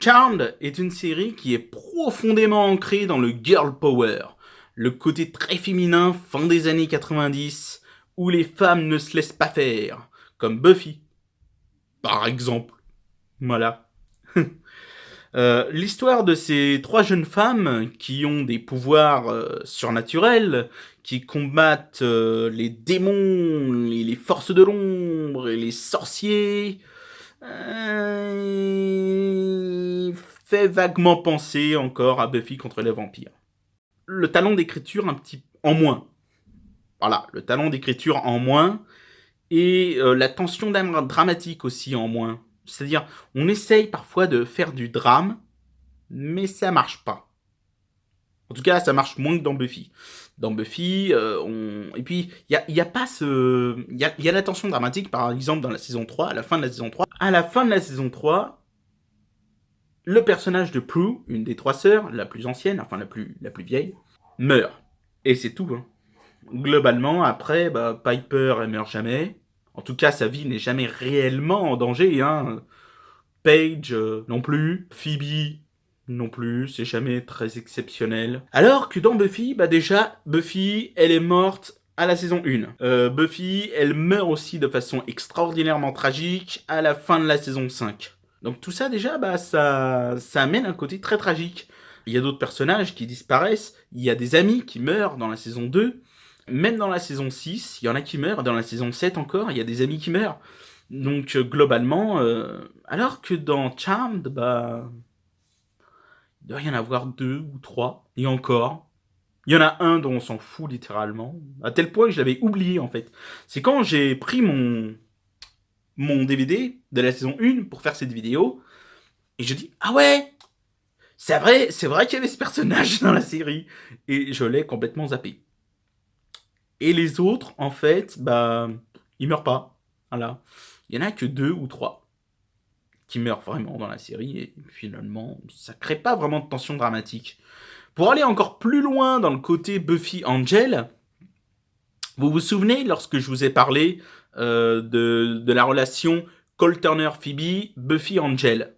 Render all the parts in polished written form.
Charmed est une série qui est profondément ancrée dans le girl power, le côté très féminin fin des années 90, où les femmes ne se laissent pas faire, comme Buffy, par exemple. Voilà. L'histoire de ces trois jeunes femmes qui ont des pouvoirs surnaturels, qui combattent les démons, les forces de l'ombre et les sorciers, fait vaguement penser encore à Buffy contre les vampires. Le talent d'écriture un petit en moins. Voilà, le talent d'écriture en moins et la tension dramatique aussi en moins. C'est-à-dire, on essaye parfois de faire du drame, mais ça marche pas. En tout cas, ça marche moins que dans Buffy. Dans Buffy, et puis, il y a pas ce... Il y a la tension dramatique, par exemple, dans la saison 3, à la fin de la saison 3. À la fin de la saison 3, le personnage de Prue, une des trois sœurs, la plus ancienne, enfin la plus vieille, meurt. Et c'est tout. Hein. Globalement, après, Piper, elle meurt jamais. En tout cas, sa vie n'est jamais réellement en danger. Hein. Paige, non plus. Phoebe, non plus. C'est jamais très exceptionnel. Alors que dans Buffy, déjà, Buffy, elle est morte à la saison 1. Buffy, elle meurt aussi de façon extraordinairement tragique à la fin de la saison 5. Donc tout ça, déjà, ça amène un côté très tragique. Il y a d'autres personnages qui disparaissent. Il y a des amis qui meurent dans la saison 2. Même dans la saison 6, il y en a qui meurent. Dans la saison 7 encore, il y a des amis qui meurent. Donc globalement, alors que dans Charmed, il doit y en avoir 2 ou 3. Et encore, il y en a un dont on s'en fout littéralement. À tel point que je l'avais oublié en fait. C'est quand j'ai pris mon DVD de la saison 1 pour faire cette vidéo. Et je dis, ah ouais, c'est vrai qu'il y avait ce personnage dans la série. Et je l'ai complètement zappé. Et les autres, en fait, ils meurent pas. Voilà. Il y en a que 2 ou 3 qui meurent vraiment dans la série. Et finalement, ça crée pas vraiment de tension dramatique. Pour aller encore plus loin dans le côté Buffy Angel, vous vous souvenez lorsque je vous ai parlé de la relation Cole Turner-Phoebe, Buffy Angel?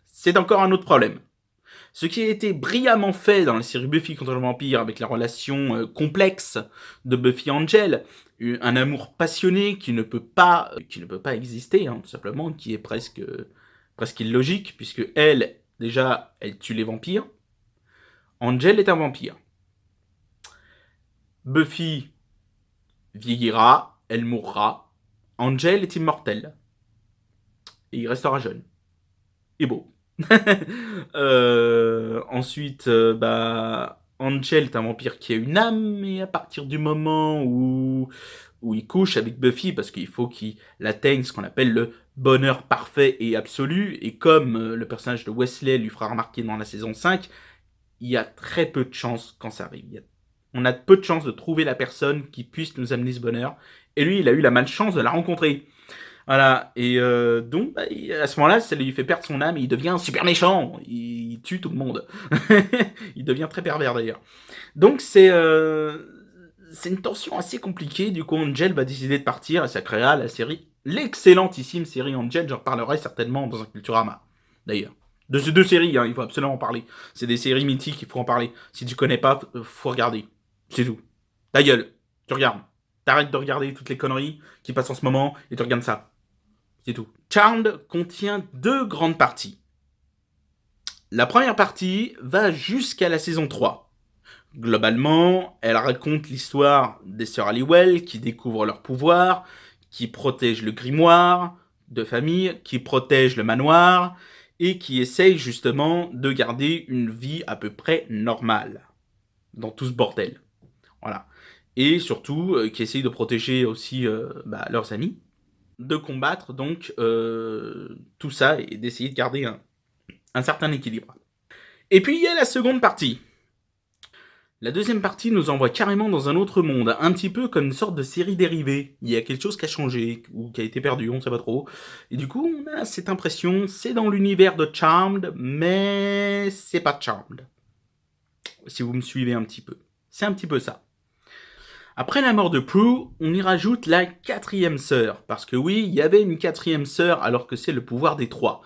C'est encore un autre problème. Ce qui a été brillamment fait dans la série Buffy contre le vampire avec la relation complexe de Buffy Angel, un amour passionné qui ne peut pas exister, hein, tout simplement, qui est presque illogique, puisque elle, déjà, elle tue les vampires. Angel est un vampire. Buffy vieillira, elle mourra. Angel est immortel. Et il restera jeune. Et beau. Ensuite, Angel est un vampire qui a une âme, et à partir du moment où il couche avec Buffy, parce qu'il faut qu'il atteigne ce qu'on appelle le bonheur parfait et absolu, et comme le personnage de Wesley lui fera remarquer dans la saison 5, il y a très peu de chances quand ça arrive. On a peu de chances de trouver la personne qui puisse nous amener ce bonheur, et lui, il a eu la malchance de la rencontrer. Voilà, et donc à ce moment-là, ça lui fait perdre son âme et il devient super méchant, il tue tout le monde. Il devient très pervers d'ailleurs. Donc c'est une tension assez compliquée, du coup Angel va décider de partir et ça créera la série, l'excellentissime série Angel, j'en reparlerai certainement dans un Culturama, d'ailleurs. De ces deux séries, hein, il faut absolument en parler. C'est des séries mythiques, il faut en parler. Si tu connais pas, faut regarder. C'est tout. Ta gueule, tu regardes. T'arrêtes de regarder toutes les conneries qui passent en ce moment et tu regardes ça. C'est tout. Charmed contient 2 grandes parties. La première partie va jusqu'à la saison 3. Globalement, elle raconte l'histoire des sœurs Halliwell qui découvrent leur pouvoir, qui protègent le grimoire de famille, qui protègent le manoir et qui essayent justement de garder une vie à peu près normale dans tout ce bordel. Voilà. Et surtout, qui essayent de protéger aussi leurs amis, de combattre donc tout ça et d'essayer de garder un certain équilibre. Et puis il y a la seconde partie. La deuxième partie nous envoie carrément dans un autre monde, un petit peu comme une sorte de série dérivée. Il y a quelque chose qui a changé, ou qui a été perdu, on ne sait pas trop. Et du coup, on a cette impression, c'est dans l'univers de Charmed, mais c'est pas Charmed. Si vous me suivez un petit peu. C'est un petit peu ça. Après la mort de Prue, on y rajoute la 4e sœur. Parce que oui, il y avait une 4e sœur alors que c'est le pouvoir des 3.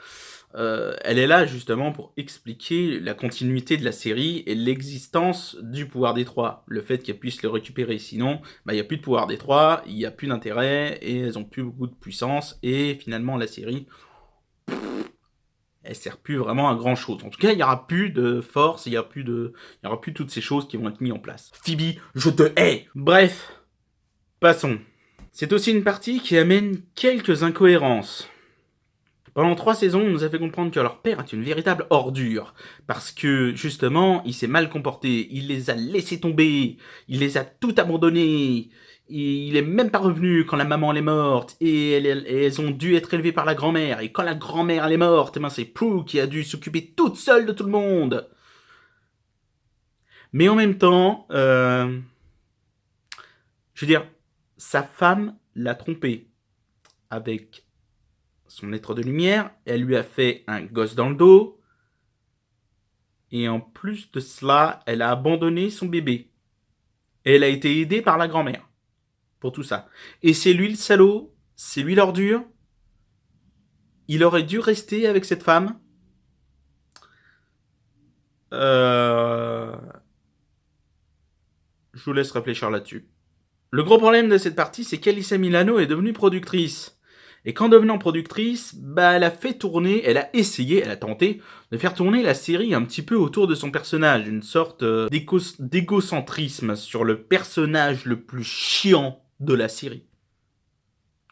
elle est là justement pour expliquer la continuité de la série et l'existence du pouvoir des trois. Le fait qu'elles puissent le récupérer. Sinon, il n'y a plus de pouvoir des trois, il n'y a plus d'intérêt, et elles ont plus beaucoup de puissance, et finalement la série, elle sert plus vraiment à grand chose. En tout cas, il n'y aura plus de force, il y aura plus toutes ces choses qui vont être mises en place. Phoebe, je te hais! Bref, passons. C'est aussi une partie qui amène quelques incohérences. Pendant 3 saisons, on nous a fait comprendre que leur père est une véritable ordure. Parce que, justement, il s'est mal comporté. Il les a laissés tomber. Il les a tout abandonnés. Il est même pas revenu quand la maman elle est morte. Et elles ont dû être élevées par la grand-mère. Et quand la grand-mère elle est morte, c'est Prue qui a dû s'occuper toute seule de tout le monde. Mais en même temps, je veux dire, sa femme l'a trompé avec son être de lumière, elle lui a fait un gosse dans le dos, et en plus de cela, elle a abandonné son bébé. Et elle a été aidée par la grand-mère pour tout ça. Et c'est lui le salaud, c'est lui l'ordure. Il aurait dû rester avec cette femme. Je vous laisse réfléchir là-dessus. Le gros problème de cette partie, c'est qu'Alyssa Milano est devenue productrice. Et qu'en devenant productrice, elle a fait tourner, elle a essayé, elle a tenté de faire tourner la série un petit peu autour de son personnage, une sorte d'égocentrisme sur le personnage le plus chiant de la série.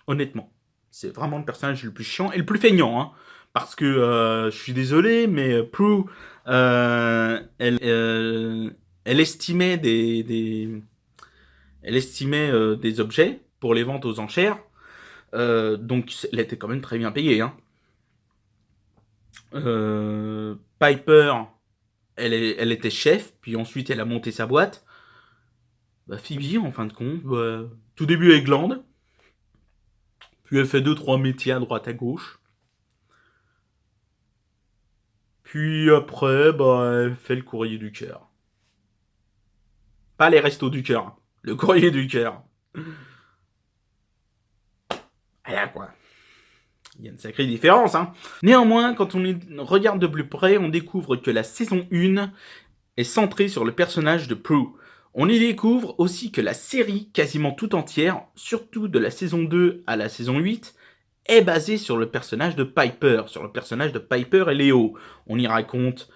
Honnêtement, c'est vraiment le personnage le plus chiant et le plus feignant, hein, parce que je suis désolé, mais Prue, elle estimait elle estimait des objets pour les ventes aux enchères. Donc elle était quand même très bien payée. Hein. Piper, elle était chef, puis ensuite elle a monté sa boîte. Phoebe, en fin de compte, tout début avec glande, puis elle fait 2-3 métiers à droite à gauche. Puis après, elle fait le courrier du cœur. Pas les restos du cœur, le courrier du cœur. Voilà quoi. Il y a une sacrée différence, hein. Néanmoins, quand on regarde de plus près, on découvre que la saison 1 est centrée sur le personnage de Prue. On y découvre aussi que la série, quasiment tout entière, surtout de la saison 2 à la saison 8, est basée sur le personnage de Piper, sur le personnage de Piper et Léo. On y raconte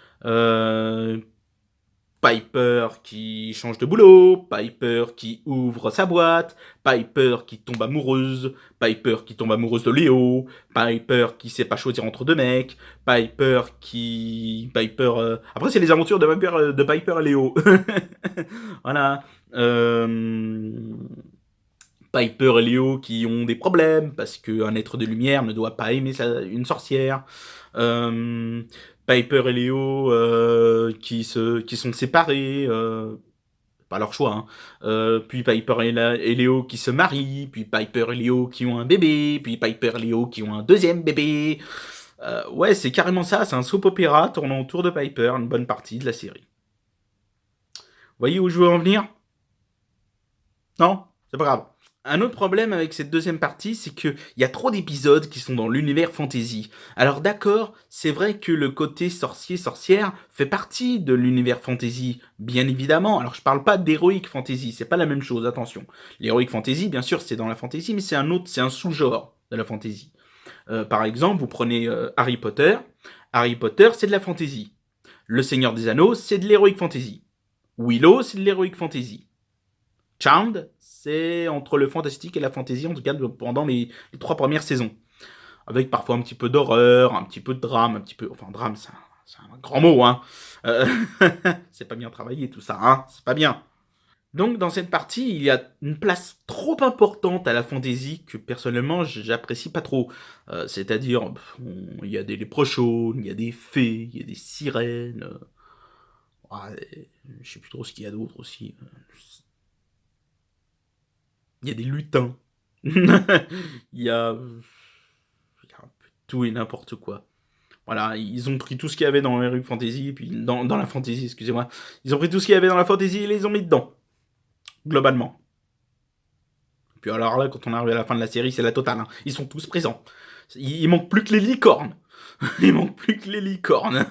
Piper qui change de boulot, Piper qui ouvre sa boîte, Piper qui tombe amoureuse de Léo, Piper qui sait pas choisir entre deux mecs, Après c'est les aventures de Piper et Léo. Voilà. Piper et Léo qui ont des problèmes parce qu'un être de lumière ne doit pas aimer une sorcière. Piper et Léo qui sont séparés, pas leur choix. Hein. Puis Piper et Léo qui se marient, puis Piper et Léo qui ont un bébé, puis Piper et Léo qui ont un deuxième bébé. Ouais, c'est carrément ça, c'est un soap opéra tournant autour de Piper, une bonne partie de la série. Voyez où je veux en venir? Non? C'est pas grave. Un autre problème avec cette deuxième partie, c'est qu'il y a trop d'épisodes qui sont dans l'univers fantasy. Alors d'accord, c'est vrai que le côté sorcier-sorcière fait partie de l'univers fantasy, bien évidemment. Alors je parle pas d'heroic fantasy, c'est pas la même chose, attention. L'heroic fantasy, bien sûr, c'est dans la fantasy, mais c'est un sous-genre de la fantasy. Par exemple, vous prenez Harry Potter. Harry Potter, c'est de la fantasy. Le Seigneur des Anneaux, c'est de l'heroic fantasy. Willow, c'est de l'heroic fantasy. Charmed, c'est entre le fantastique et la fantasy, en tout cas pendant les 3 premières saisons. Avec parfois un petit peu d'horreur, un petit peu de drame, un petit peu... Enfin, drame, c'est un grand mot, hein. C'est pas bien travaillé tout ça, hein. C'est pas bien. Donc dans cette partie, il y a une place trop importante à la fantasy que personnellement j'apprécie pas trop. C'est-à-dire, il y a des léprochauns, il y a des fées, il y a des sirènes. Je sais plus trop ce qu'il y a d'autre aussi. Il y a des lutins. Il y a un peu tout et n'importe quoi. Voilà, ils ont pris tout ce qu'il y avait dans Heroic Fantasy, puis dans la fantasy, excusez-moi. Ils ont pris tout ce qu'il y avait dans la fantasy et les ont mis dedans. Globalement. Puis alors là, quand on arrive à la fin de la série, c'est la totale. Hein. Ils sont tous présents. Il manque plus que les licornes. Il manque plus que les licornes.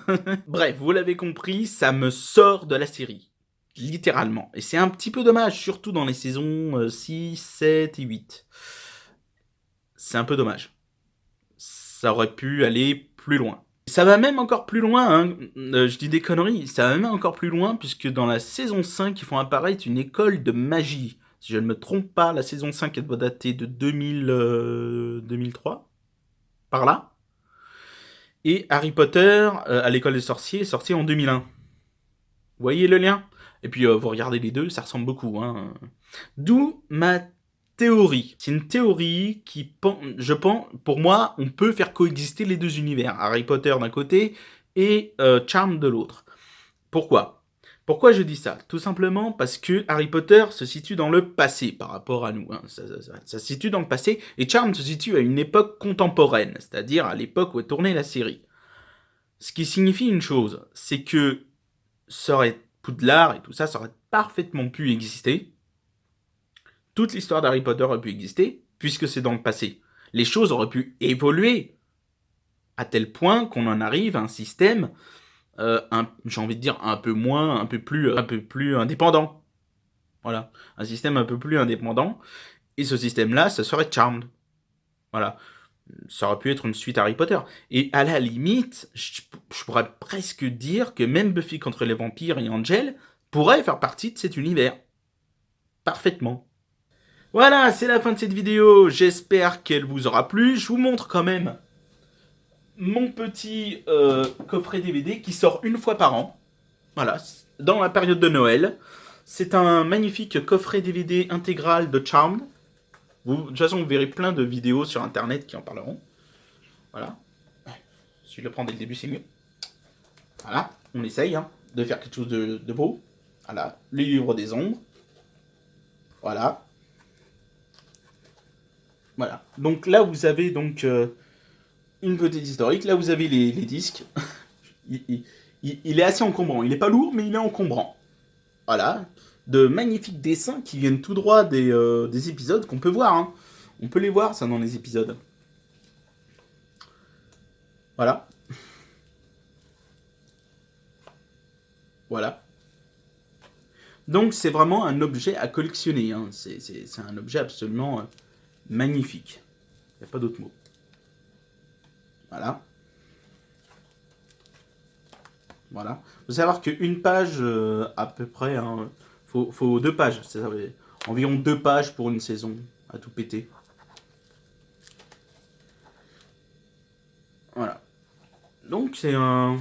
Bref, vous l'avez compris, ça me sort de la série. Littéralement. Et c'est un petit peu dommage, surtout dans les saisons 6, 7 et 8. C'est un peu dommage. Ça aurait pu aller plus loin. Ça va même encore plus loin, hein. Je dis des conneries, ça va même encore plus loin, puisque dans la saison 5, ils font apparaître une école de magie. Si je ne me trompe pas, la saison 5, elle doit dater de 2003, par là. Et Harry Potter, à l'école des sorciers, est sorti en 2001. Vous voyez le lien? Et puis, vous regardez les deux, ça ressemble beaucoup, hein. D'où ma théorie. C'est une théorie qui, je pense, pour moi, on peut faire coexister les deux univers. Harry Potter d'un côté et Charmed de l'autre. Pourquoi? Pourquoi je dis ça? Tout simplement parce que Harry Potter se situe dans le passé par rapport à nous. Hein. Ça se situe dans le passé et Charmed se situe à une époque contemporaine, c'est-à-dire à l'époque où est tournée la série. Ce qui signifie une chose, c'est que ça aurait Poudlard et tout ça, ça aurait parfaitement pu exister. Toute l'histoire d'Harry Potter aurait pu exister, puisque c'est dans le passé. Les choses auraient pu évoluer à tel point qu'on en arrive à un système, j'ai envie de dire un peu plus indépendant. Voilà, un système un peu plus indépendant. Et ce système-là, ça serait Charmed. Voilà, ça aurait pu être une suite Harry Potter. Et à la limite, je pourrais presque dire que même Buffy contre les vampires et Angel pourraient faire partie de cet univers. Parfaitement. Voilà, c'est la fin de cette vidéo. J'espère qu'elle vous aura plu. Je vous montre quand même mon petit coffret DVD qui sort une fois par an. Voilà, dans la période de Noël. C'est un magnifique coffret DVD intégral de Charmed. De toute façon, vous verrez plein de vidéos sur internet qui en parleront. Voilà. Si je le prends dès le début, c'est mieux. Voilà, on essaye de faire quelque chose de beau. Voilà, les livres des ombres. Voilà. Voilà. Donc là, vous avez donc une petite historique. Là, vous avez les disques. il est assez encombrant. Il n'est pas lourd, mais il est encombrant. Voilà. De magnifiques dessins qui viennent tout droit des épisodes qu'on peut voir. Hein. On peut les voir, ça, dans les épisodes. Voilà. Voilà. Donc, c'est vraiment un objet à collectionner. Hein. C'est un objet absolument magnifique. Il n'y a pas d'autre mot. Voilà. Voilà. Il faut savoir qu'une page, à peu près, hein, faut 2 pages. C'est ça, environ 2 pages pour une saison, à tout péter. Voilà. Donc, c'est un...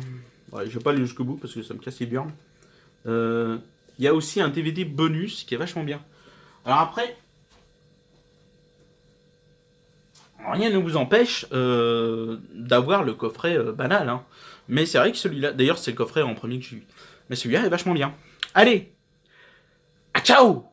Ouais, je vais pas aller jusqu'au bout parce que ça me casse les burnes. Il y a aussi un DVD bonus qui est vachement bien. Alors après, rien ne vous empêche d'avoir le coffret banal. Hein. Mais c'est vrai que celui-là, d'ailleurs c'est le coffret en premier que j'ai eu. Mais celui-là est vachement bien. Allez, à ciao!